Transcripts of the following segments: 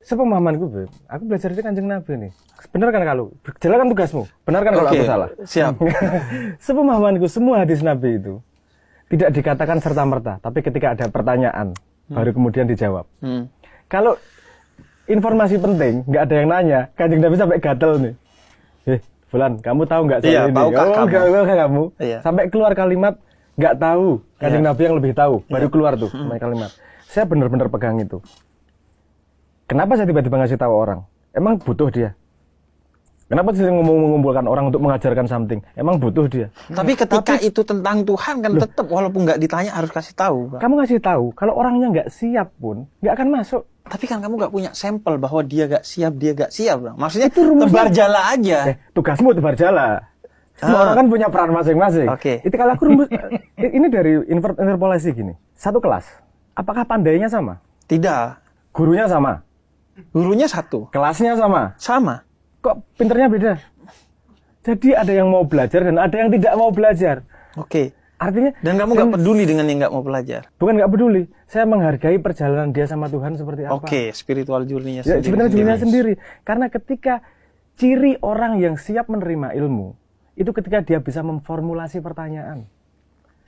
sepemahamanku, Beb, aku belajar dari Kanjeng Nabi nih. Benar kan kalau jalankan tugasmu? Benar kan kalau aku salah? Siap. Sepemahamanku semua hadis Nabi itu tidak dikatakan serta-merta, tapi ketika ada pertanyaan baru kemudian dijawab. Kalau informasi penting nggak ada yang nanya, Kanjeng Nabi sampai gatel nih. Fulan, kamu tahu nggak soal ini? Tahukah Kamu? Iya. Sampai keluar kalimat nggak tahu. Kanjeng Nabi yang lebih tahu, baru keluar tuh kalimat. Saya benar-benar pegang itu. Kenapa saya tiba-tiba ngasih tahu orang? Emang butuh dia? Kenapa saya mengumpulkan orang untuk mengajarkan something? Emang butuh dia? Tapi ketika itu tentang Tuhan kan tetap walaupun nggak ditanya harus kasih tahu. Pak. Kamu ngasih tahu, kalau orangnya nggak siap pun nggak akan masuk. Tapi kan kamu nggak punya sampel bahwa dia nggak siap, Bang. Maksudnya itu tebar jala aja. Tugasmu tebar jala. Semua orang kan punya peran masing-masing. Oke. Itu kalau aku rumus, ini dari interpolasi gini. Satu kelas, apakah pandainya sama? Tidak. Gurunya sama? Gurunya satu. Kelasnya sama? Sama. Kok pinternya beda? Jadi ada yang mau belajar dan ada yang tidak mau belajar. Oke. Artinya, dan kamu nggak peduli dengan yang nggak mau belajar? Bukan nggak peduli, saya menghargai perjalanan dia sama Tuhan seperti apa. Oke, spiritual journey-nya sendiri. Sebenarnya journey-nya sendiri. Karena ketika ciri orang yang siap menerima ilmu, itu ketika dia bisa memformulasi pertanyaan.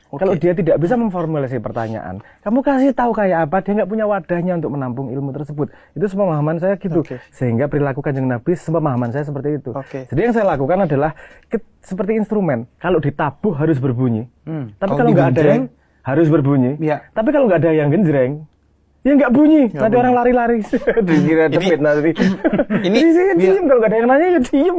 Kalau dia tidak bisa memformulasi pertanyaan, kamu kasih tahu kayak apa, dia nggak punya wadahnya untuk menampung ilmu tersebut. Itu pemahaman saya gitu. Sehingga perilaku Kanjeng Nabi, pemahaman saya seperti itu. Jadi yang saya lakukan adalah seperti instrumen. Kalau ditabuh harus berbunyi. Tapi kalau nggak ada yang harus berbunyi. Tapi kalau nggak ada yang genjreng, ya nggak bunyi. Nanti orang lari-lari. Dikira demit nanti. Ini diem kalau nggak ada yang nanya ya diem.